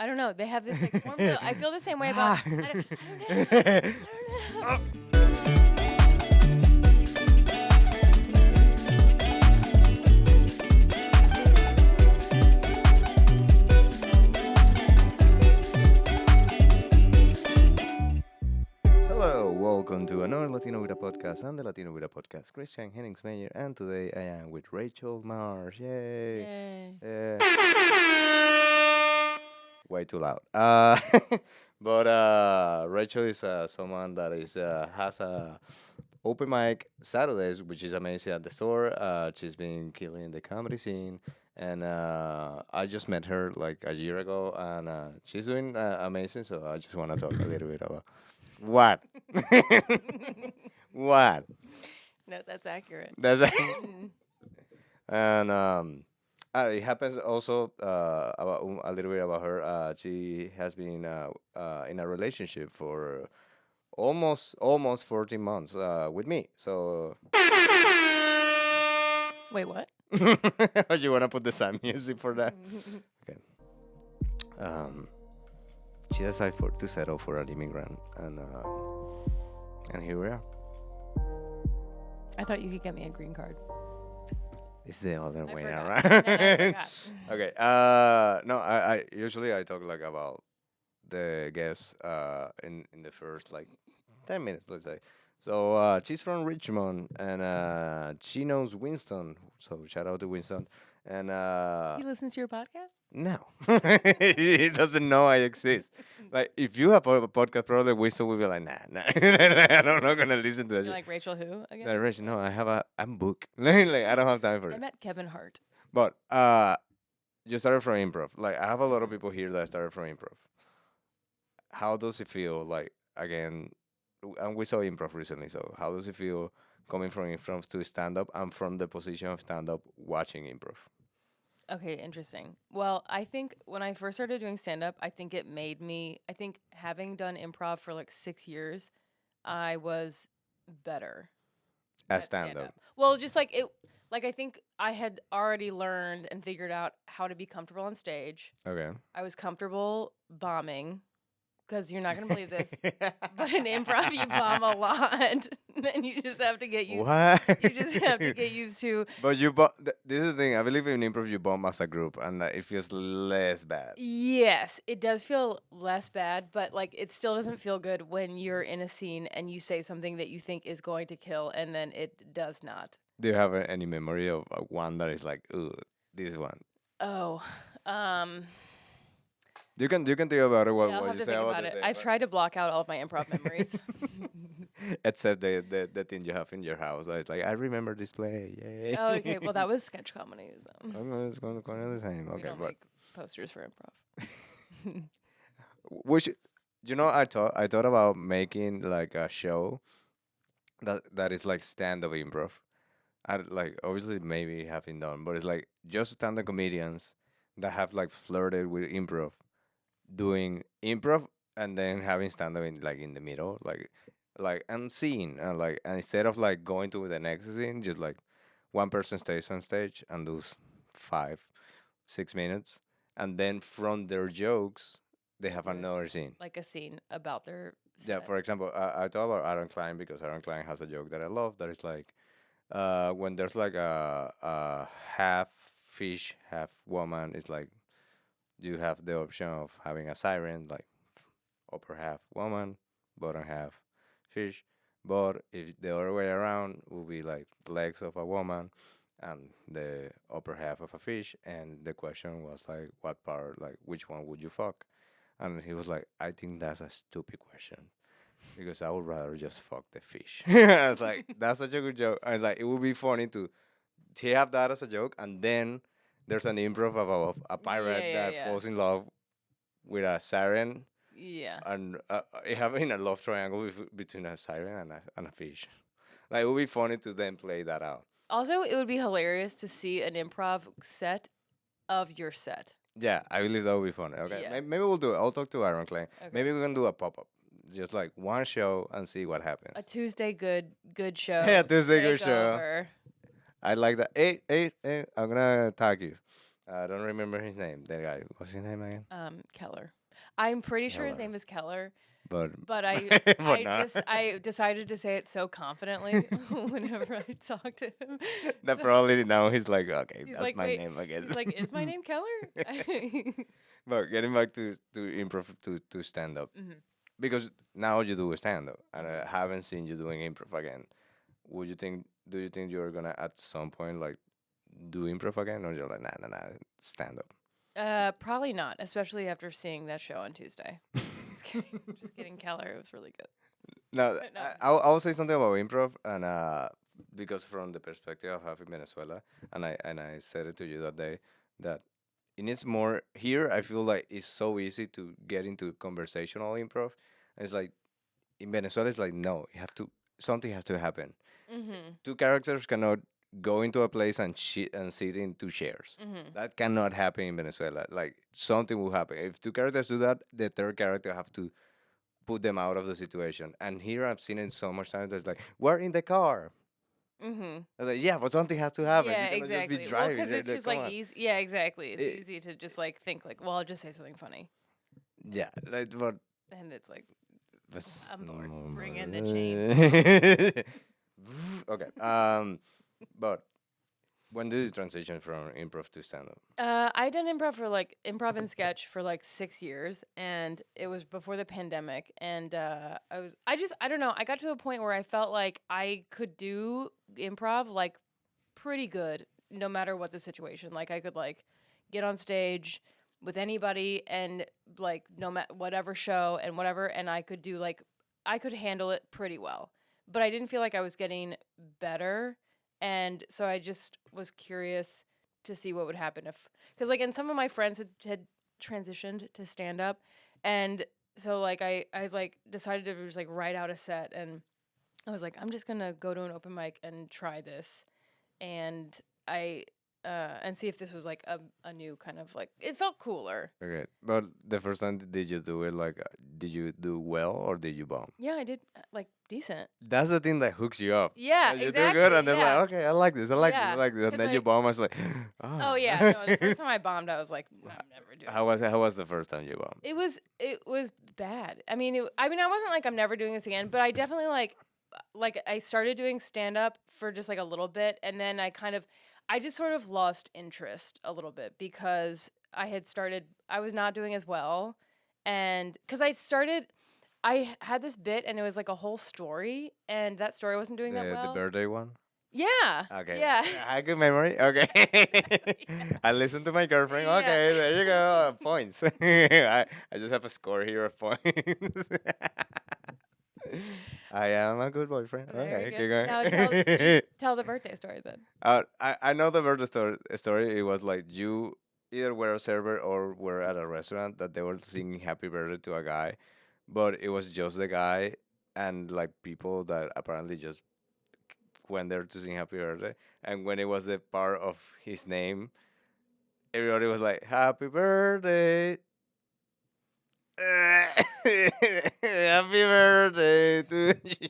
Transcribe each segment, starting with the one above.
I don't know. They have this like formula. I feel the same way about. I don't know. I don't know. Hello, welcome to another Latino with a podcast. I'm the Latino with a podcast, Christian Hennings Mayer, and today I am with Rachel Marsh. Yay! Yay. Way too loud. But Rachel is someone that is has a open mic Saturdays, which is amazing at the store. She's been killing the comedy scene, and I just met her like a year ago, and she's doing amazing. So I just want to talk a little bit about what, what. No, that's accurate. That's Mm. and it happens also about a little bit about her. She has been in a relationship for almost 14 months with me. So Wait, what? you wanna put the sound music for that? Okay. Um, she decided to settle for an immigrant, and here we are. I thought you could get me a green card. It's the other I way forgot. around. No, I forgot. Okay. No, I usually I talk like about the guests in the first like 10 minutes, let's say. So she's from Richmond and she knows Winston. So shout out to Winston. And He listens to your podcast? no, he doesn't know I exist. Like if you have a podcast, probably Winston will be like, nah. I'm not gonna listen to that. You're shit. like Rachel who again? Like, Rich, no, I'm booked. Like I don't have time for I it. met Kevin Hart. But you started from improv. Like I have a lot of people here that started from improv. How does it feel? Like again, and we saw improv recently. So how does it feel coming from improv to stand up and from the position of stand up watching improv? Okay, interesting. Well, I think when I first started doing stand up, I think it made me, I think having done improv for like 6 years, I was better As at stand up. Well, just like it, like I think I had already learned and figured out how to be comfortable on stage. Okay. I was comfortable bombing because you're not going to believe this, but in improv, you bomb a lot. And you just have to get used What? You just have to get used to. But this is the thing. I believe in improv, you bomb as a group, and it feels less bad. Yes, it does feel less bad, but like it still doesn't feel good when you're in a scene and you say something that you think is going to kill and then it does not. Do you have any memory of one that is like, ooh, this one? Oh, um, You can think about it. What, yeah, I'll what have you to say think about about the it. same, I've but- tried to block out all of my improv memories. Except the thing you have in your house. It's like I remember this play. Yay. Oh, okay, well that was sketch comedy. So It's going to the same. we Okay, don't but make posters for improv. which I thought about making like a show that is like stand up improv. I like obviously maybe having done, but it's like just stand up comedians that have like flirted with improv, doing improv and then having stand up in like in the middle, like and scene and like and instead of like going to the next scene, just like one person stays on stage and does 5 6 minutes, and then from their jokes they have Yes. another scene. Like a scene about their Yeah, set. for example, I thought about Aaron Klein because Aaron Klein has a joke that I love that is like when there's like a half fish, half woman, it's like you have the option of having a siren, like upper half woman, bottom half fish. But if the other way around would be like the legs of a woman and the upper half of a fish, and the question was like, what part, like which one would you fuck? And he was like, I think that's a stupid question because I would rather just fuck the fish. I was like, that's such a good joke. I was like, it would be funny to have that as a joke, and then there's an improv of a pirate Yeah, that yeah. falls in love with a siren, Yeah. and having a love triangle between a siren and a fish. Like it would be funny to then play that out. Also, it would be hilarious to see an improv set of your set. Yeah, I believe that would be funny. Okay, Yeah. maybe we'll do it. I'll talk to Aaron Klein. Okay. Maybe we can do a pop up, just like one show and see what happens. A Tuesday good show. Yeah, Tuesday good show. takeover. I like that. Hey, I'm gonna tag you. I don't remember his name. That guy. What's his name again? Keller. I'm pretty sure his Keller. name is Keller, But but but not. I decided to say it so confidently whenever I talk to him. That So probably now he's like, okay, he's that's like, my wait, name, I guess. he's like, is my name Keller? But getting back to improv to stand up Hmm. because now you do stand up and Hmm. I haven't seen you doing improv again. Would you think? Do you think you're gonna at some point like do improv again, or you're like nah stand up? Probably not, especially after seeing that show on Tuesday. Just kidding, just kidding, Keller. It was really good. No, But no. I'll say something about improv and because from the perspective I have in Venezuela, and I said it to you that day that it needs more here. I feel like it's so easy to get into conversational improv. It's like in Venezuela, it's like no, you have to something has to happen. Mhm. Two characters cannot go into a place and and sit in two chairs. Mhm. That cannot happen in Venezuela. Like something will happen if two characters do that. The third character have to put them out of the situation. And here I've seen it so much time that's like, we're in the car. Mhm. I'm like, yeah, but something has to happen. You Yeah, cannot just be exactly. Well, driving. because it's just Come like on. easy. Yeah, exactly. It's It, easy to just like think like, well, I'll just say something funny, yeah, like, but and it's like, that's I'm bored. Bring in the chainsaw. normal. Okay. But when did you transition from improv to stand up? I done improv for like improv and sketch for like 6 years, and it was before the pandemic. And I don't know. I got to a point where I felt like I could do improv like pretty good, no matter what the situation. Like I could like get on stage with anybody and like no matter whatever show and whatever, and I could do like I could handle it pretty well. But I didn't feel like I was getting better, and so I just was curious to see what would happen if, because like, and some of my friends had transitioned to stand up, and so like I like decided to just like write out a set, and I was like, I'm just gonna go to an open mic and try this, and I and see if this was like a new kind of like, it felt cooler. Okay, but the first time did you do it like did you do well or did you bomb? Yeah, I did like decent. That's the thing that hooks you up. Yeah, You do good, and exactly. then like, Yeah, okay, I like this, I like this, I yeah. like this, and Cause then you I bomb. I was like, oh oh. yeah, no, the first time I bombed, I was like, I'm never doing this. How was the first time you bombed? It was bad. I mean I wasn't like I'm never doing this again, but I definitely like I started doing stand up for just like a little bit, and then I just sort of lost interest a little bit because I was not doing as well, and cuz I had this bit and it was like a whole story, and that story wasn't doing that The well. birthday one. Yeah. Okay, Yeah. I have good memory. Okay, I listened to my girlfriend. Yeah. Okay, there you go. Points. I just have a score here of points. I am a good boyfriend. Very Okay, good. keep Now you going. tell the birthday story then. I know the birthday story. It was like you either were a server or were at a restaurant that they were singing happy birthday to a guy, but it was just the guy and like people that apparently just went there to sing happy birthday. And when it was the part of his name, everybody was like, "Happy birthday." Happy birthday to you.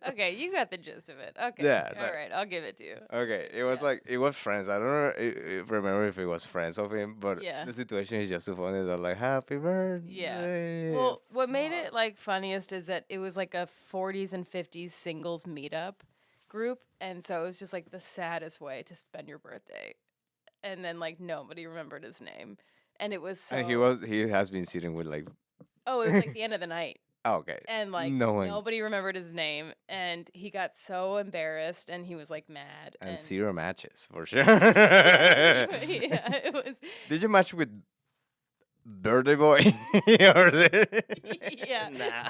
Okay, you got the gist of it. Okay. Yeah, All right, I'll give it to you. okay. It was Yeah. like it was friends. I don't know, remember if it was friends of him, but Yeah. the situation is just so funny that like happy Yeah. birthday. Well, what made it Fuck. like funniest is that it was like a 40s and 50s singles meetup group, and so it was just like the saddest way to spend your birthday. And then like nobody remembered his name. And it was And so he has been sitting with like oh, it was like the end of the night. okay, And like knowing nobody remembered his name, and he got so embarrassed and he was like mad and and zero matches for sure. yeah, yeah, it was Did you match with Birthday Boy? Or yeah. nah.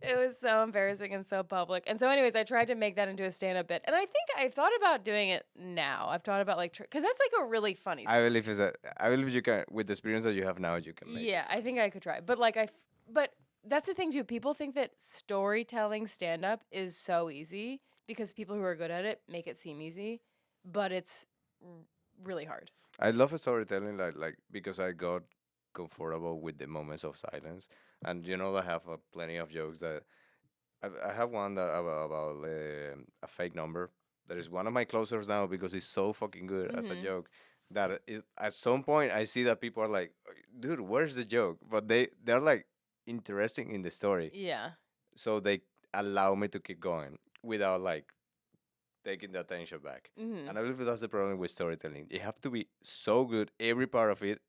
It was so embarrassing and so public. And so anyways, I tried to make that into a stand-up bit. And I think I've thought about doing it now. I've thought about like cuz that's like a really funny I believe is that I believe you can with the experience that you have now you can make yeah, I think I could try. But like but that's the thing too. People think that storytelling stand-up is so easy because people who are good at it make it seem easy, but it's really hard. I love storytelling, like because I got comfortable with the moments of silence, and you know I have plenty of jokes that I have one that about a fake number that is one of my closers now because it's so fucking good as a Mhm. joke that is at some point I see that people are like, dude, where's the joke? But they're like interesting in the story, Yeah. so they allow me to keep going without like taking the attention back. Mhm. And I believe that's the problem with storytelling. You have to be so good, every part of it,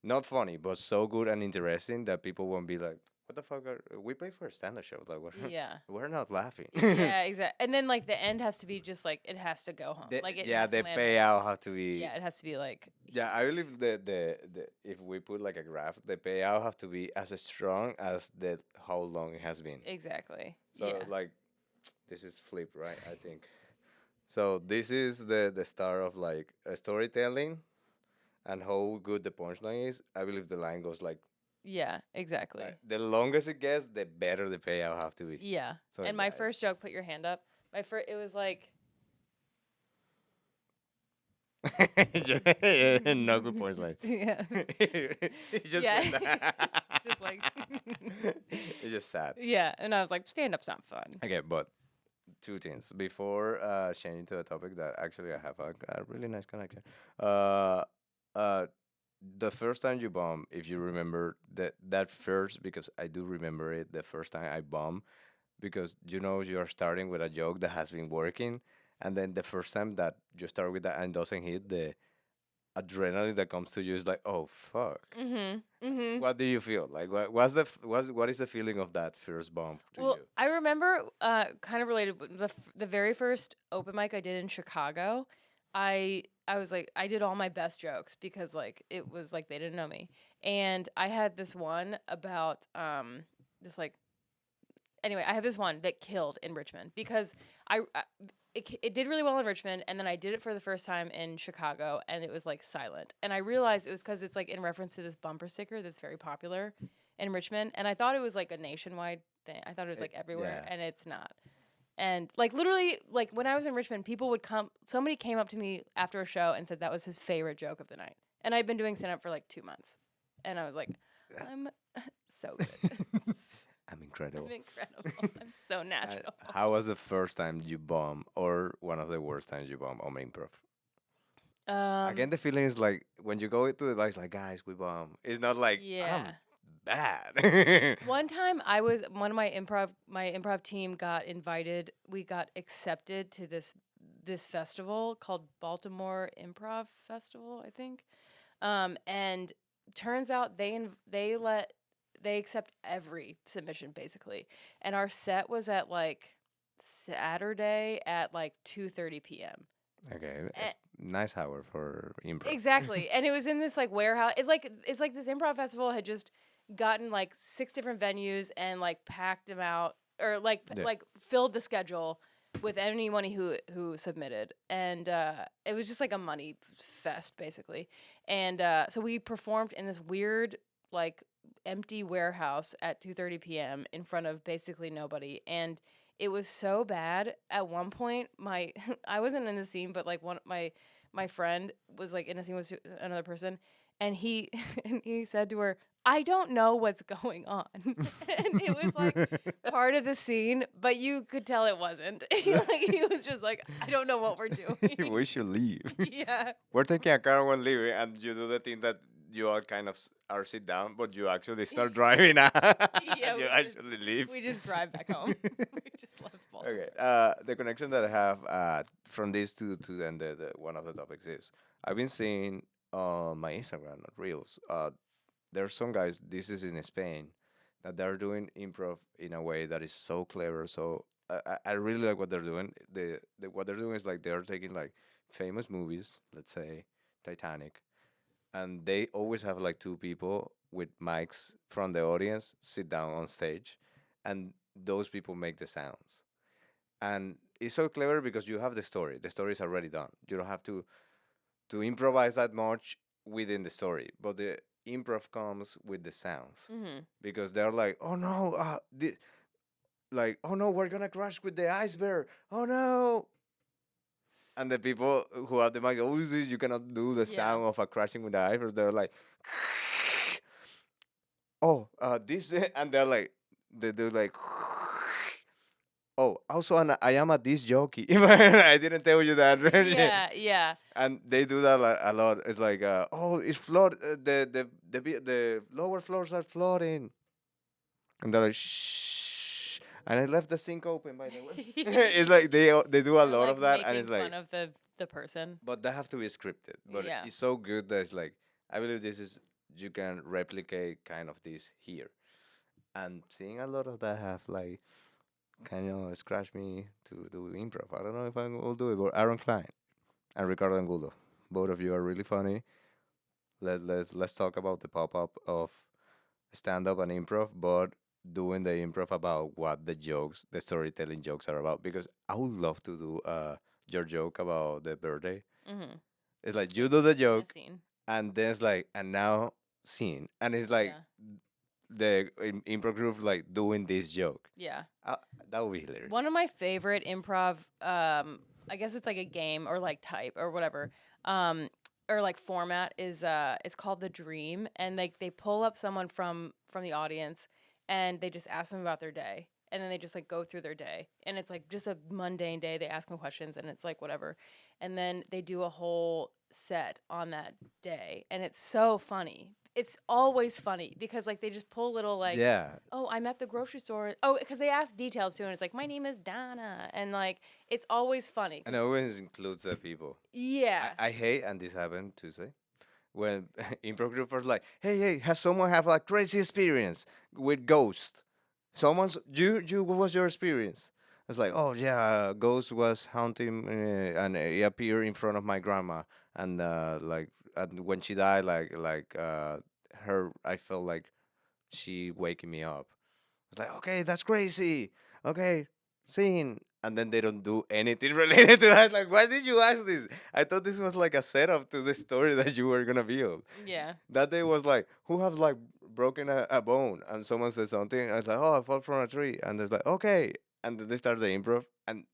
not funny, but so good and interesting that people won't be like, "What the fuck? We pay for a stand-up show. Like, we're Yeah. we're not laughing." Yeah, exactly. And then like the end has to be just like it has to go home. Like it Yeah, has to the land. payout have to be. Yeah, it has to be like Yeah, I believe the if we put like a graph, the payout have to be as strong as the how long it has been. exactly. So Yeah. like this is flip, right? I think. So this is the start of like storytelling and how good the punchline is. I believe the line goes Yeah, exactly. like the longest it gets, the better the payout have to be. Yeah. So And my first joke, put your hand up. My first it was like no good punchline. yeah. It just Yeah. went. It's just like It's just sad. yeah, and I was like stand up's not fun. Okay, but two things before changing to a topic that actually I have a really nice connection. Uh, uh, the first time you bomb, if you remember that first, because I do remember it, the first time I bomb, because you know you're starting with a joke that has been working, and then the first time that you start with that and doesn't hit, the adrenaline that comes to you is like, oh fuck. Mhm. Mhm. What do you feel like? What is the feeling of that first bomb to Well, you? I remember kind of related but the very first open mic I did in Chicago. I was like I did all my best jokes because like it was like they didn't know me. And I had this one about this like anyway, I have this one that killed in Richmond because it did really well in Richmond, and then I did it for the first time in Chicago, and it was like silent. And I realized it was because it's like in reference to this bumper sticker that's very popular in Richmond, and I thought it was like a nationwide thing. I thought it was like everywhere, Yeah. and it's not. And like literally, like when I was in Richmond, people would come. Somebody came up to me after a show and said that was his favorite joke of the night, and I'd been doing stand up for like 2 months, and I was like, I'm so good. I'm incredible. I'm incredible. I'm so natural. How was the first time you bomb, or one of the worst times you bomb on improv? Um, Again, the feeling is like when you go to the bar, it's like, guys, we bomb. It's not like yeah. I'm bad. One time one of my improv team got invited. We got accepted to this festival called Baltimore Improv Festival, I think. And turns out they accept every submission basically. And our set was at like Saturday at like 2:30 p.m. Okay, it's nice hour for improv. Exactly. And it was in this like warehouse. It's like this improv festival had just gotten like 6 different venues and like packed them out or like Yeah. like filled the schedule with anyone who submitted. And it was just like a money fest basically. And so we performed in this weird like empty warehouse at 2:30 p.m. in front of basically nobody. And it was so bad. At one point, my I wasn't in the scene, but like one my friend was like in a scene with another person, and he and he said to her, "I don't know what's going on," and it was like part of the scene, but you could tell it wasn't. Like he was just like, "I don't know what we're doing." We should leave. Yeah, We're taking a car when leaving, and you do the thing that you all kind of are sit down, but you actually start driving. yeah. You actually leave. We just drive back home. We just left Baltimore. Okay. The connection that I have from this to then the one of the topics is I've been seeing on my Instagram reels. There are some guys. This is in Spain that they're doing improv in a way that is so clever. So I really like what they're doing. What they're doing is like they're taking like famous movies, let's say Titanic, and they always have like two people with mics from the audience sit down on stage, and those people make the sounds. And it's so clever because you have the story. The story is already done. You don't have to improvise that much within the story, but the improv comes with the sounds Mm-hmm. because they're like, oh no, like, oh no, we're gonna crash with the iceberg. Oh no. And the people who have the mic, oh, you cannot do the Yeah. sound of a crashing with the iceberg. They're like, oh, this, and they're like, they do like, oh, also I am a disc jockey. I didn't tell you that. Yeah, yeah. And they do that a lot. It's like, oh, it's flood. The lower floors are flooding, and they're like, shh. And I left the sink open, by the way. It's like they do a Or lot like of that, and making it's like, fun of the person. but they have to be scripted. But Yeah. it's so good that it's like, I believe this is you can replicate kind of this here, and seeing a lot of that have like kind of scratched me to do improv. I don't know if I will do it, but Aaron Klein and Ricardo Angulo, both of you are really funny. Let's talk about the pop up of stand up and improv, but doing the improv about what the jokes, the storytelling jokes are about. Because I would love to do your joke about the birthday. Mm-hmm. It's like you do the In a joke, scene. and then it's like, and now scene, and it's like Yeah. the improv group like doing this joke. Yeah. Uh, that would be hilarious. One of my favorite improv, I guess it's like a game or like type or whatever, or like format is it's called The Dream, and they pull up someone from the audience, and they just ask them about their day, and then they just like go through their day, and it's like just a mundane day. They ask them questions, and it's like whatever, and then they do a whole set on that day, and it's so funny. It's always funny because like they just pull little like, Yeah, oh, I'm at the grocery store. Oh, because they ask details too, and it's like, my name is Donna, and like it's always funny. and it always includes the people. Yeah, I hate, and this happened Tuesday, when improv group was like, hey, has someone have a crazy experience with ghost? You, what was your experience? It's like, oh yeah, ghost was haunting, and he appeared in front of my grandma, and and when she died, her, I felt like she waking me up. It's like, okay, that's crazy. Okay, scene. And then they don't do anything related to that. Like, why did you ask this? I thought this was like a setup to the story that you were gonna build. yeah, That day was like, who have like broken a bone? And someone said something. And I was like, oh, I fell from a tree. And there's like, okay. And then they start the improv, and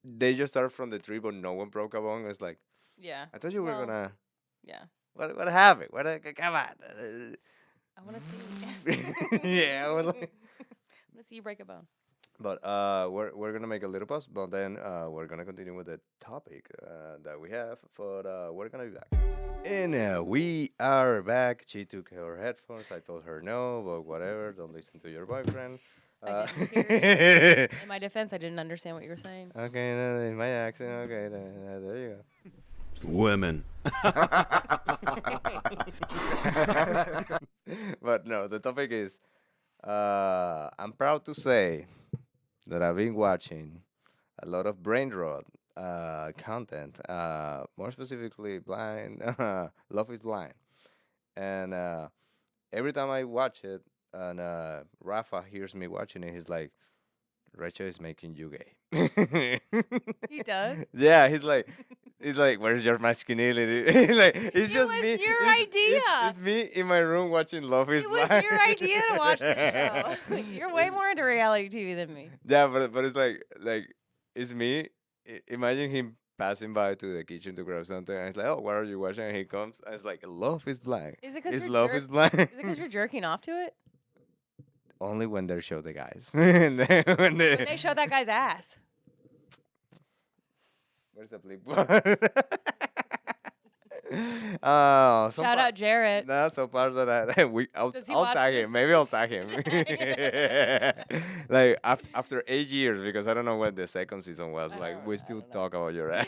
they just start from the tree, but no one broke a bone. It's like, yeah. I thought you were Well, gonna. yeah. What happened? Come on. I want to see. Yeah, I was I like. want to see you break a bone. But we're gonna make a little pause, but then we're gonna continue with the topic that we have. But we're gonna be back. And we are back. She took her headphones. I told her no, but whatever. Don't listen to your boyfriend. I didn't hear it. In my defense, I didn't understand what you were saying. Okay, no, in my accent. Okay, there you Women. go. But no, the topic is. I'm proud to say that I've been watching a lot of brain rot content, more specifically blind Love is Blind. And every time I watch it, and Rafa hears me watching it, he's like, Rachel is making you gay. He does? Yeah, he's like, where's your masculinity? He's like, it's It just was me. your it's, idea. It's me in my room watching Love is It Blind. was your idea to watch the show. You're way more into reality TV than me. Yeah, but it's like it's me. Imagine him passing by to the kitchen to grab something, and it's like, oh, what are you watching? And he comes, and it's like, Love is Blind. Is it because It's you're Love is Blind. Is it because you're jerking off to it? Only when they show the guys. And then when When they show that guy's ass. Where's the bleep part? Oh, Shout out Jarrett. No, so part of that Does he I'll watch tag this? him. Maybe I'll tag him. Like after 8 years, because I don't know when the second season was. I Like don't- we I still don't know. talk about your ass.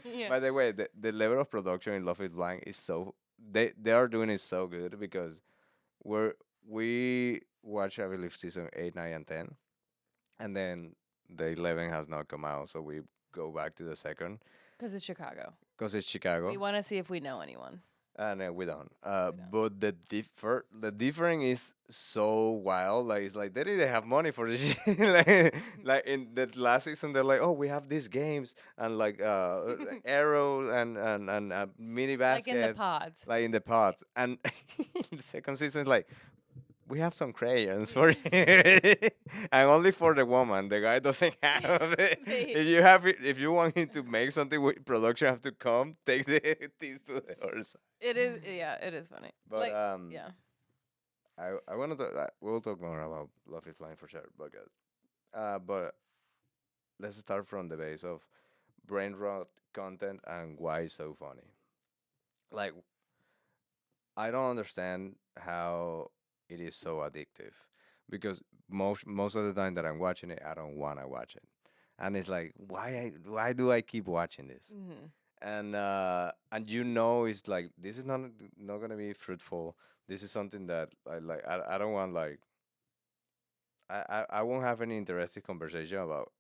Yeah. By the way, the level of production in Love is Blind is so they are doing it so good because we watch, I believe, season 8, 9, and 10, and then the 11 has not come out, so we go back to the second Because it's Chicago. because it's Chicago. We want to see if we know anyone. No, we don't. We don't. But the difference is so wild. Like it's like they didn't have money for this shit. Like in the last season, they're like, oh, we have these games and like arrows and mini Like basket, in the pods. like in the pots. And the second season is like, we have some crayons for it, and only for the woman. The guy doesn't have it. If you have it, if you want him to make something, with production have to come take the things to the other side. It is, yeah, it is funny. But Like, yeah. I want to talk. We'll talk more about Love is Blind for sure. Because But let's start from the base of brain rot content and why it's so funny. Like, I don't understand how it is so addictive because most of the time that I'm watching it, I don't want to watch it, and it's like, why do I keep watching this? Mm-hmm. And you know, it's like this is not gonna be fruitful. This is something that I don't want like I won't have any interesting conversation about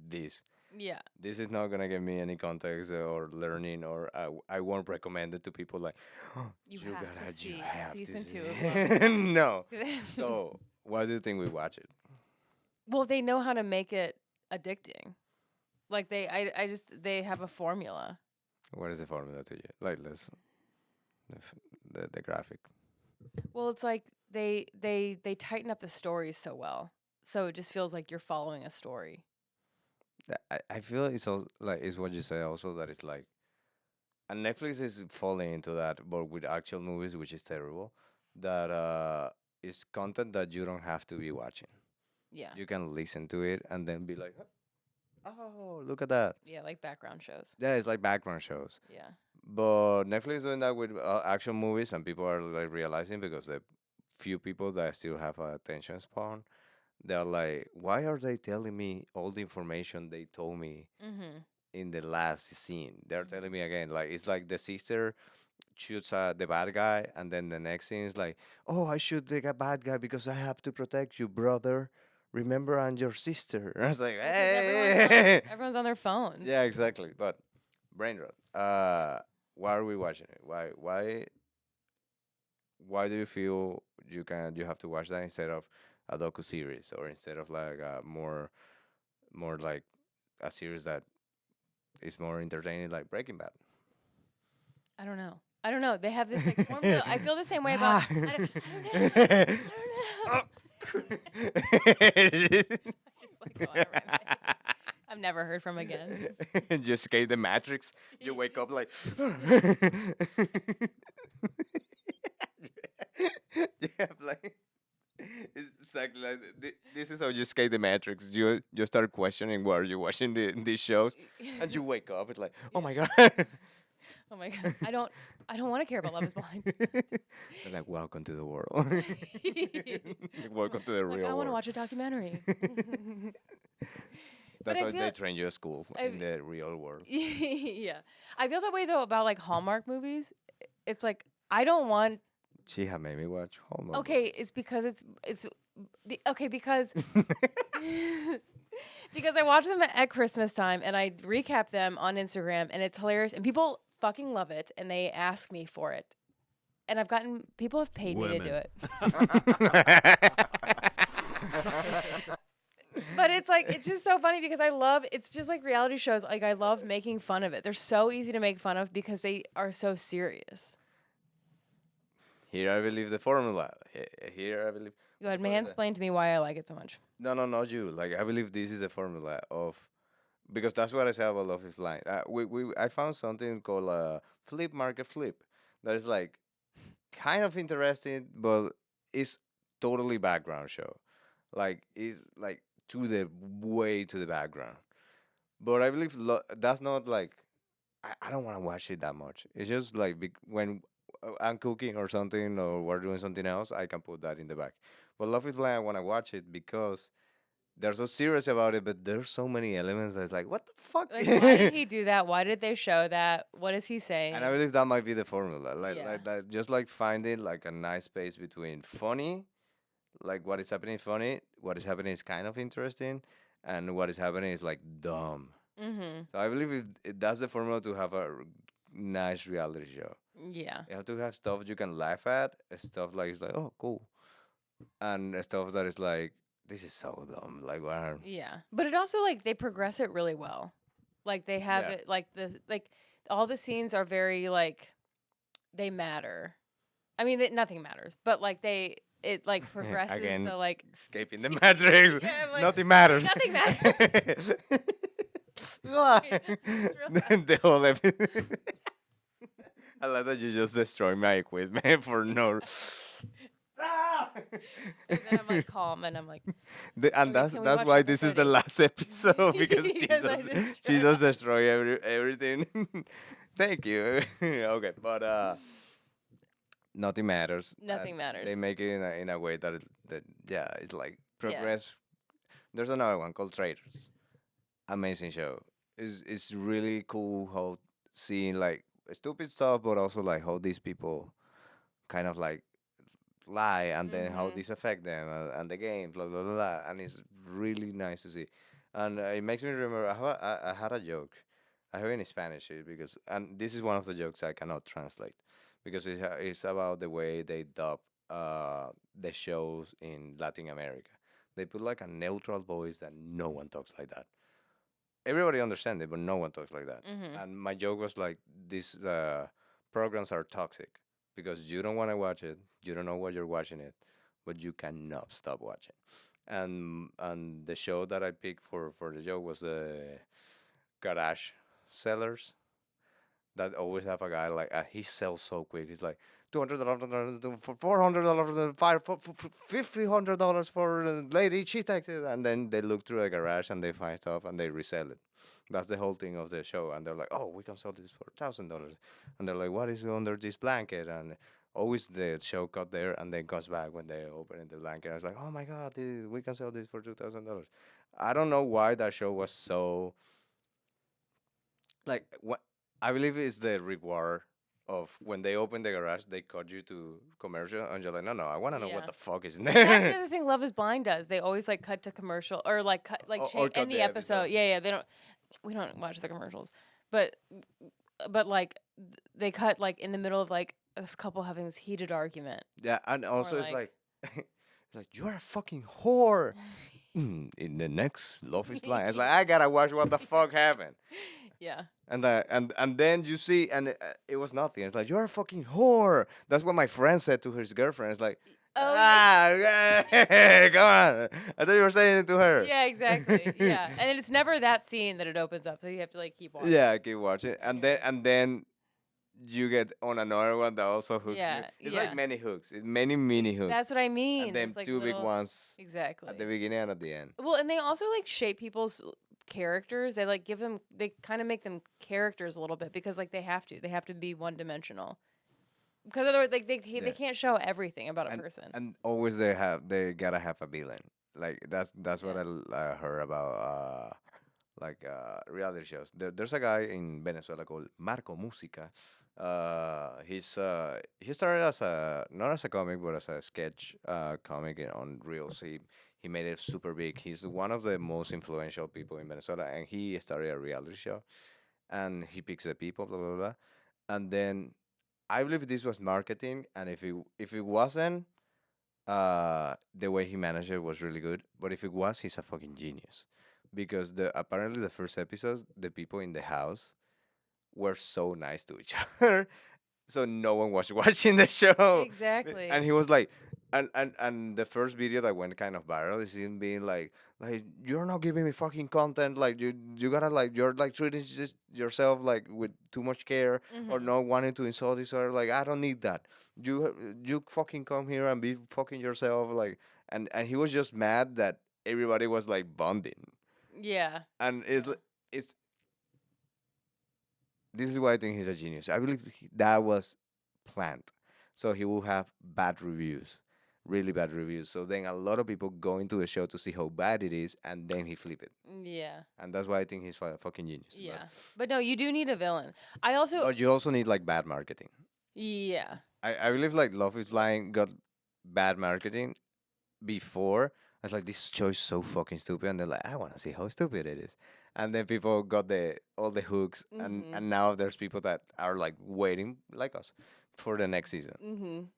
this. Yeah. This is not gonna give me any context or learning, or I won't recommend it to people like, "Oh, You you have to gotta, you see have to season see 2 of Love is it." Blind. No. So why do you think we watch it? Well, they know how to make it addicting. Like I just they have a formula. What is the formula to you? Like, let's the graphic. Well, it's like they tighten up the stories so well, so it just feels like you're following a story. I feel it's also like it's what you say also that it's like, and Netflix is falling into that, but with actual movies, which is terrible. That is content that you don't have to be watching. Yeah. You can listen to it and then be like, oh, look at that. Yeah, like background shows. Yeah, it's like background shows. Yeah. But Netflix is doing that with action movies, and people are like realizing because the few people that still have a attention span, they're like, why are they telling me all the information they told me Mhm. in the last scene? They're telling me again, like it's like the sister shoots the bad guy, and then the next scene is like, oh, I shoot the bad guy because I have to protect you, brother. Remember, I'm your sister. I was like, Well, 'cause hey. everyone's on their phones. Yeah, exactly. But brain rot. Why are we watching it? Why do you feel you have to watch that instead of a docu series or instead of like a more like a series that is more entertaining like Breaking Bad? I don't know. I don't know. They have this like formula. I feel the same way about. I don't know. I don't know. Just like go on around my head. I've never heard from again. Just escape the Matrix. You wake up like. You have like. It's exactly like this is how you escape the Matrix. You start questioning why you're watching these shows, and you wake up. It's like, oh my god. Oh my god. I don't want to care about Love is Blind. They're like, welcome to the world. Welcome to the Like, real I want to world. watch a documentary. That's I how feel- they train you at school I- in the real world. Yeah. I feel that way though about like Hallmark movies. It's like I don't want She had made me watch Hallmark. okay, it's because okay because because I watch them at Christmas time and I recap them on Instagram and it's hilarious and people fucking love it and they ask me for it. And I've gotten people have paid me to do Women. it. But it's like it's just so funny because it's just like reality shows. Like I love making fun of it. They're so easy to make fun of because they are so serious. Here I believe the formula. Here I believe. Go ahead, What is that? mansplain to me why I like it so much. No, not you. Like I believe this is the formula of because that's what I say about Love is Blind. I found something called flip market flip that is like kind of interesting, but it's totally background show. Like it's like to the way to the background. But I believe that's not like I don't want to watch it that much. It's just like when I'm cooking or something or we're doing something else, I can put that in the back. But Love is Blind, I want to watch it because they're so serious about it, but there's so many elements that's like, what the fuck? Like, why did he do that? Why did they show that? What is he saying? And I believe that might be the formula. Yeah. Like that, just like finding like a nice space between funny, like what is happening is funny, what is happening is kind of interesting, and what is happening is like dumb. Mm-hmm. So I believe that's the formula to have a nice reality show. Yeah. You have to have stuff you can laugh at, stuff like it's like, oh, cool, and stuff that is like, this is so dumb. Like, what? Yeah. But it also like they progress it really well. Like they have Yeah. it like this like all the scenes are very like they matter. I mean nothing matters, but like it like progresses Again, the like escaping the matrix. Yeah, I'm like, Nothing matters. nothing matters. Why? It's real bad. The whole episode. I like that you just destroyed my equipment for no. Ah! And then I'm like calm, and I'm like, And okay, can we that's watch why this is the episode 8? last episode because Because I she destroyed. does destroy everything. Thank you. Okay, but nothing matters. Nothing matters. They make it in a way that yeah, it's like Yeah. progress. There's another one called Traders. Amazing show. It's really cool how seeing like stupid stuff, but also like how these people kind of like lie and then how Mhm. this affect them and the game, blah blah blah, blah. And it's really nice to see. And it makes me remember I had a joke. I have it in Spanish because and this is one of the jokes I cannot translate because it's about the way they dub the shows in Latin America. They put like a neutral voice that no one talks like that. Everybody understands it, but no one talks like that. Mhm. And my joke was like, these programs are toxic because you don't want to watch it, you don't know what you're watching it, but you cannot stop watching. And the show that I picked for the joke was the garage sellers that always have a guy like he sells so quick. He's like $200 for $400, $50 for lady she takes it, and then they look through the garage and they find stuff and they resell it. That's the whole thing of the show, and they're like, "Oh, we can sell this for $1,000," and they're like, "What is under this blanket?" And always the show cut there and then goes back when they open the blanket. I was like, "Oh my god, we can sell this for $2,000." I don't know why that show was so like what I believe is the reward of when they open the garage, they cut you to commercial, and you're like, no, I want to know what Yeah. the fuck is in That's the there. other thing Love Is Blind does. They always like cut to commercial or like cut like Or end cut the the episode. episode. Yeah, they don't. We don't watch the commercials, but like they cut like in the middle of like this couple having this heated argument. Yeah, and also it's like- like, it's like you're a fucking whore. In the next Love is Blind, it's like I gotta watch what the fuck happened. Yeah. And then you see, and it was nothing. It's like you're a fucking whore. That's what my friend said to his girlfriend. It's like, Oh, come on. I thought you were saying it to her. yeah, exactly. Yeah, and it's never that scene that it opens up, so you have to like keep watching. Yeah, I keep watching, and then you get on another one that also hooks you. Yeah, It's yeah. like many hooks. It's many mini hooks. That's what I mean. and then It's, like, two big little- ones Exactly. at the beginning and at the end. Well, and they also like shape people's characters. They like give them. They kind of make them characters a little bit because like they have to. They have to be one dimensional. Because otherwise, like they Yeah. can't show everything about a person. And always they gotta have a villain. Like that's what I heard about reality shows. There's a guy in Venezuela called Marco Musica. He started as a not as a comic but as a sketch comic on Reels. He made it super big. He's one of the most influential people in Venezuela, and he started a reality show. And he picks the people, blah blah blah. And then I believe this was marketing, and if it wasn't, the way he managed it was really good. But if it was, he's a fucking genius, because apparently the first episodes, the people in the house were so nice to each other, so no one was watching the show. Exactly. And he was like, and the first video that went kind of viral is him being like you're not giving me fucking content. Like you gotta like you're like treating yourself like with too much care or Mhm. not wanting to insult each other. Like I don't need that. You fucking come here and be fucking yourself. Like and he was just mad that everybody was like bonding. Yeah. And it's this is why I think he's a genius. I believe that was planned, so he will have bad reviews, really bad reviews. So then a lot of people go into the show to see how bad it is, and then he flip it, Yeah. and that's why I think he's a fucking genius. Yeah. But no, you do need a villain. I also. But you also need like bad marketing. Yeah. I believe like Love Is Blind got bad marketing before. I was like, this show is so fucking stupid, and they're like, I want to see how stupid it is. And then people got all the hooks, Mhm. and now there's people that are like waiting like us for the next season. Mhm.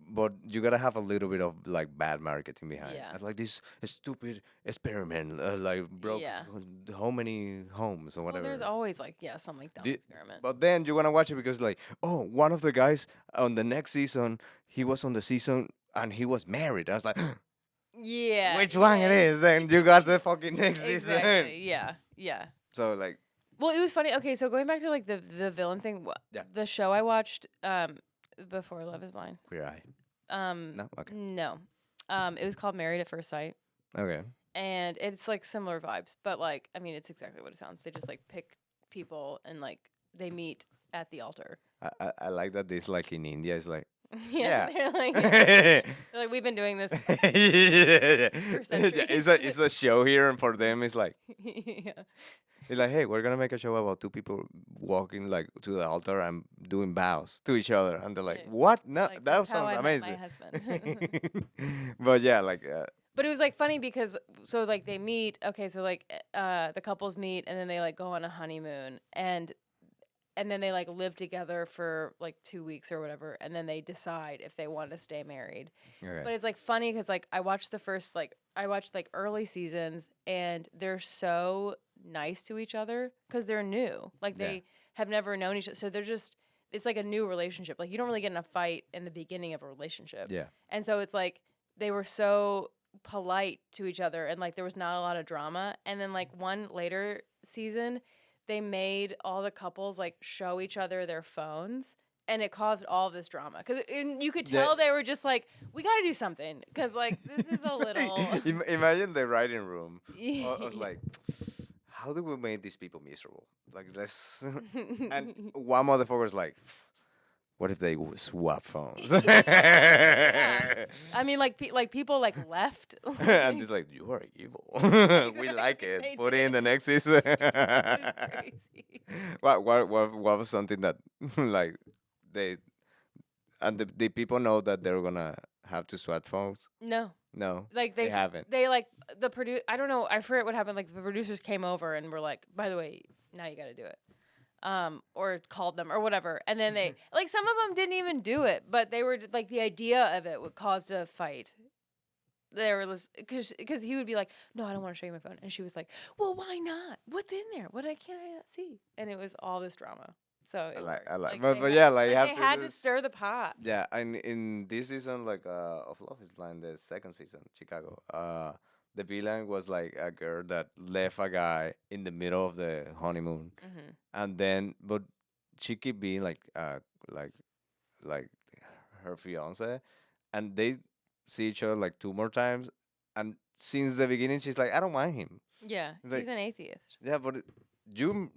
But you gotta have a little bit of like bad marketing behind. Yeah. It's like this stupid experiment, like broke Yeah. how many homes or Well, whatever. there's always like some like dumb Di- experiment. But then you wanna watch it because like, oh, one of the guys on the next season, he was on the season and he was married. I was like, Yeah. which one it is? Then you got the fucking next season. Exactly. Yeah. Yeah. So like, Well, it was funny. Okay, so going back to like the villain thing, Yeah. the show I watched before Love Is Blind, Queer Eye. No. Okay. No. It was called Married at First Sight, Okay. and it's like similar vibes, but like I mean, it's exactly what it sounds. They just like pick people and like they meet at the altar. I like that this like in India is like Yeah, yeah. they're like we've been doing this Yeah, for centuries. it's a show here, and for them it's like Yeah. hey, we're gonna make a show about two people walking like to the altar and doing bows to each other, and they're like, Yeah. what? No, Like, that that's how sounds I met my amazing. husband. But yeah, like But it was like funny because so like they meet, okay, so like the couples meet and then they like go on a honeymoon and then they like live together for like 2 weeks or whatever and then they decide if they want to stay married. okay. But it's like funny cuz like I watched early seasons and they're so nice to each other cuz they're new. Like Yeah. they have never known each other. So they're just it's like a new relationship. Like you don't really get in a fight in the beginning of a relationship. Yeah. And so it's like they were so polite to each other and like there was not a lot of drama. And then like one later season, they made all the couples like show each other their phones and it caused all this drama because you could Yeah. tell they were just like we got to do something because like this is a little Imagine the writing room. I was like, how do we make these people miserable? Like, let's. And one motherfucker's like, what if they swap phones? Yeah. I mean like people like left And it's like, you are evil. We like They it. Put it in did. the next season. It was crazy. What was something that like they and the people know that they're gonna have to swap phones? No. No, Like they haven't. They like I don't know. I forget what happened. Like the producers came over and were like, "By the way, now you got to do it," or called them or whatever. And then they like some of them didn't even do it, but they were like the idea of it would caused a fight. They were because he would be like, "No, I don't want to show you my phone," and she was like, "Well, why not? What's in there? What can't I not see?" And it was all this drama. So it worked. But they yeah, had- like you have they to had do to stir the pot. Yeah, and in this season, like of Love Is Blind, the second season, Chicago, the villain was like a girl that left a guy in the middle of the honeymoon, Hmm. and then but she keep being like like her fiance, and they see each other like two more times, and since the beginning she's like, I don't mind him. Yeah, It's like- he's an atheist. Yeah, but you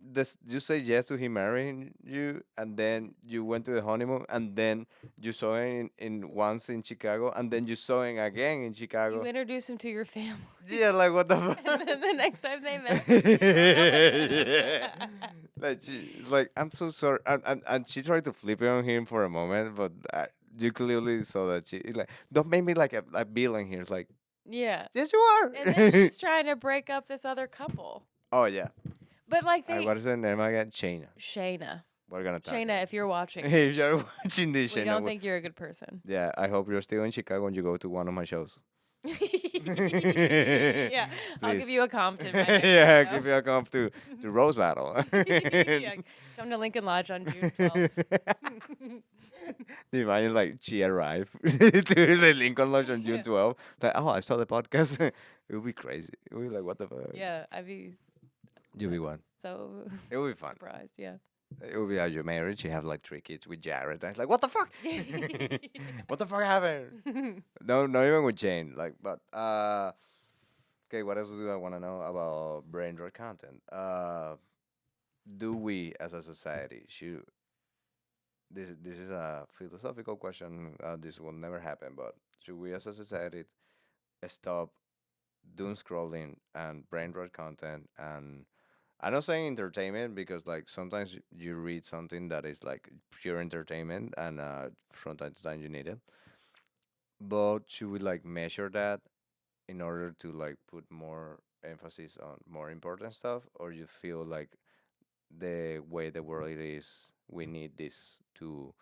say yes to him marrying you, and then you went to the honeymoon, and then you saw him in once in Chicago, and then you saw him again in Chicago. You introduce him to your family. Yeah, like what the fuck? And then the next time they met. Yeah. Like she's like, I'm so sorry, and she tried to flip it on him for a moment, but you clearly saw that she like, don't make me like a villain here. It's like, Yeah. yes, you are. And then she's trying to break up this other couple. Oh yeah. But like What is her name again? Shayna. Shayna. We're gonna talk. Shayna, if you're watching, If you're watching this, we Shayna, don't think you're a good person. yeah, I hope you're still in Chicago when you go to one of my shows. Yeah. I'll give Please. you a comp to my next Yeah, show. give you a comp to Rose Battle. Yeah, come to Lincoln Lodge on June 12th. Do you imagine like she arrived to the Lincoln Lodge on June Yeah. 12th? Like, oh, I saw the podcast. It would be crazy. It would be like, what the fuck? Yeah, I'd be You'll be one. so It would be fun. surprised. Yeah. It would be as you're married. You have like 3 kids with Jared. And it's like, what the fuck? What the fuck happened? No, not even with Jane. Like, but okay. What else do I want to know about brain rot content? Do we, as a society, should this is a philosophical question. This will never happen. But should we, as a society, stop doom scrolling and brain rot content? And I'm not saying entertainment because like sometimes you read something that is like pure entertainment, and from time to time you need it. But should we like measure that in order to like put more emphasis on more important stuff, or you feel like the way the world it is, we need this to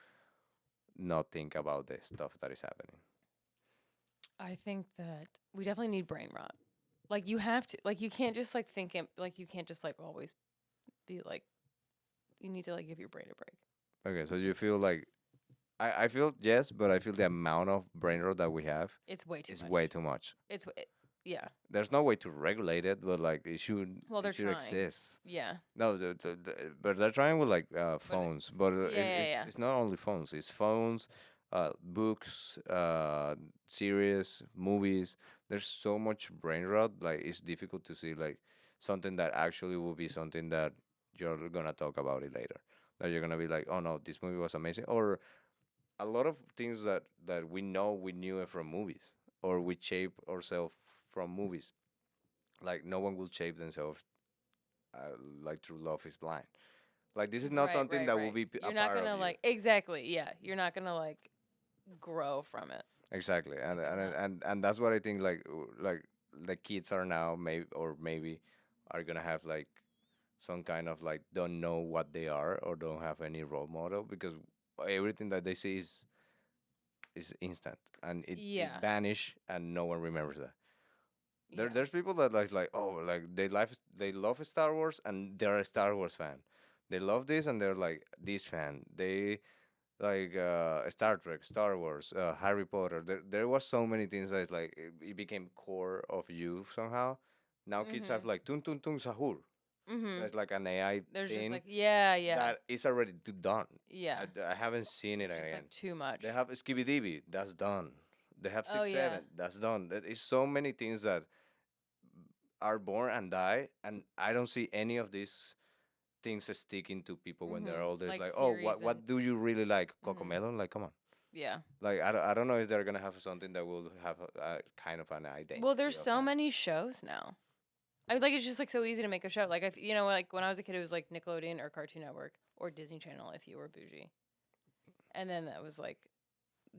not think about the stuff that is happening? I think that we definitely need brain rot. Like you have to, like you can't just like think it, like you can't just like always be like, you need to like give your brain a break. Okay, so you feel like I feel yes, but I feel the amount of brain rot that we have It's way too is much. way too much. Yeah. There's no way to regulate it, but like it should. Well, they're it should trying. exist. Yeah. No, but they're trying with like phones. But Yeah, yeah, yeah. it's not only phones. It's phones, books, series, movies. There's so much brain rot. Like it's difficult to see like something that actually will be something that you're gonna talk about it later. That you're gonna be like, oh no, this movie was amazing, or a lot of things that we know we knew it from movies, or we shape ourselves from movies. Like no one will shape themselves like through Love Is Blind. Like this is not Right, something right, that will right. be a You're not part of gonna you. like exactly, yeah. You're not gonna like grow from it. Exactly, and Like, and and and that's what I think. Like the kids are now, maybe are gonna have like some kind of like don't know what they are or don't have any role model because everything that they see is instant and it Yeah, vanish and no one remembers that. yeah. There's people that like oh like they love Star Wars and they're a Star Wars fan. They love this and they're like this fan. They like Star Trek, Star Wars, Harry Potter. There was so many things that it's like it became core of you somehow. Now kids have Mhm. like tun tun tun sahur. Mhm. That's like an AI There's just thing like yeah, yeah, that is already done. yeah. I haven't seen it It's just again. like too much. They have Skibidi, that's done. They have Oh six yeah. seven, that's done. There is so many things that are born and die, and I don't see any of these things sticking to people when they're Mhm. older. It's Like like, oh, series and what do you really like? mhm. Cocomelon? Like, come on. Yeah. Like, I don't know if they're gonna have something that will have a kind of an Well, identity there's of so that. many shows now. I like it's just like so easy to make a show. Like if you know, like when I was a kid, it was like Nickelodeon or Cartoon Network or Disney Channel if you were bougie, and then that was like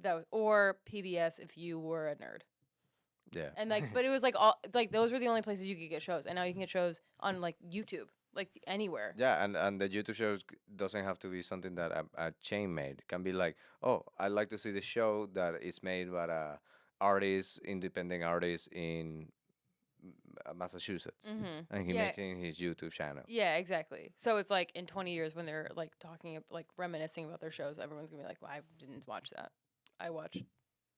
that was, or PBS if you were a nerd. Yeah. And like, but it was like all like those were the only places you could get shows, and now you can get shows on like YouTube, like anywhere. Yeah, and the YouTube shows doesn't have to be something that a chain made. It can be like, oh, I like to see the show that is made by a artist, independent artist in Massachusetts, Mhm. and he Yeah. makes it in his YouTube channel. Yeah, exactly. So it's like in 20 years when they're like talking, like reminiscing about their shows, everyone's gonna be like, "Well, I didn't watch that. I watched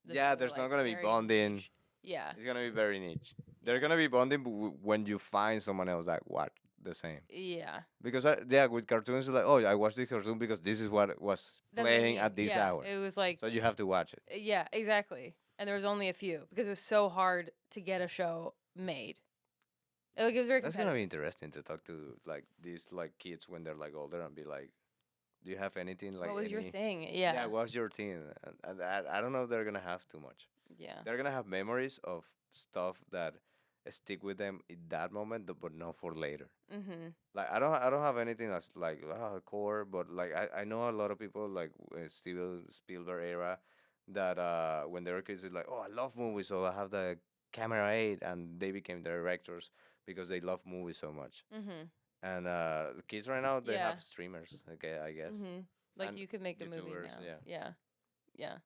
this Yeah, other there's not like gonna be very bonding. niche." Yeah, It's gonna be very niche. They're yeah, gonna be bonding when you find someone else that watch the same. yeah. Because yeah, with cartoons, it's like, oh, I watched this cartoon because this is what was That made playing me. at this Yeah, hour. it was like, So you have to watch it. yeah, exactly. And there was only a few because it was so hard to get a show made. Like it was very That's gonna be competitive. interesting to talk to like these like kids when they're like older and be like, do you have anything like What was your any? thing? Yeah, Yeah, what's your thing? And I don't know if they're gonna have too much. yeah. They're gonna have memories of stuff that stick with them in that moment, but not for later. Mhm. Like I don't have anything that's like core, but like I know a lot of people like Steven Spielberg era that when they were kids it's like, oh, I love movies, so I have the camera aid, and they became directors because they love movies so much. Mhm. And the kids right now they Yeah. have streamers, okay, I guess, Mhm. Like and you could make a movie YouTubers, now. yeah. Yeah. Yeah.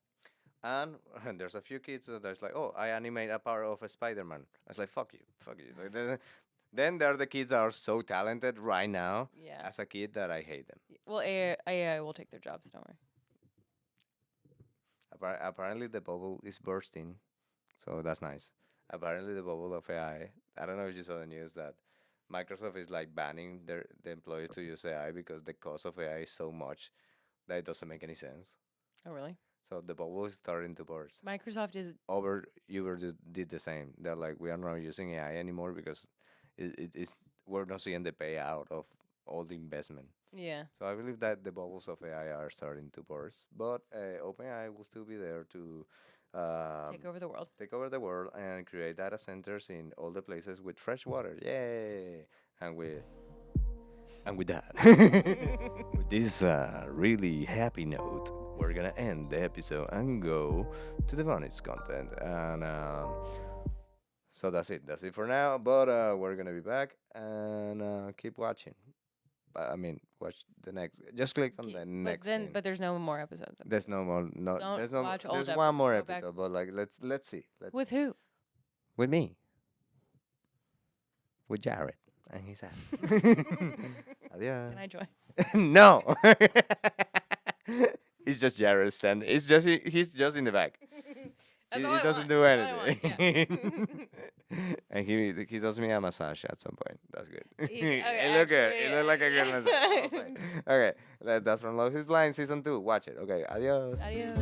And there's a few kids that's like, oh, I animate a part of a Spider-Man. I was like, fuck you, fuck you. Like, then there are the kids that are so talented right now Yeah. as a kid that I hate them. Well, AI will take their jobs. Don't worry. Apparently, the bubble is bursting, so that's nice. Apparently, the bubble of AI. I don't know if you saw the news that Microsoft is like banning the employees to use AI because the cost of AI is so much that it doesn't make any sense. Oh, really? So the bubble is starting to burst. Microsoft is. Uber did the same. They're like, we are not using AI anymore because it's we're not seeing the payout of all the investment. Yeah. So I believe that the bubbles of AI are starting to burst, but OpenAI will still be there to Take over the world. take over the world and create data centers in all the places with fresh water. Yay! And with that, with this really happy note, we're gonna end the episode and go to the bonus content. And so that's it. That's it for now. But we're gonna be back and keep watching. I mean, watch the next. Just click on the But next then, thing. but there's no more episodes. There's no more. No, Don't there's no. watch There's old one more Go back- episode, but like, let's see. With who? With me. With Jared and his ass. Adios. Can I join? No. It's just Jared standing. It's just he's just in the back. That's He all I doesn't want. do That's all I want, anything. And he does me a massage at some point. That's good. Okay, It look good. actually, It look like a good massage. I was like, okay, that's from Love Is Blind season 2. Watch it. Okay, adios. Adios.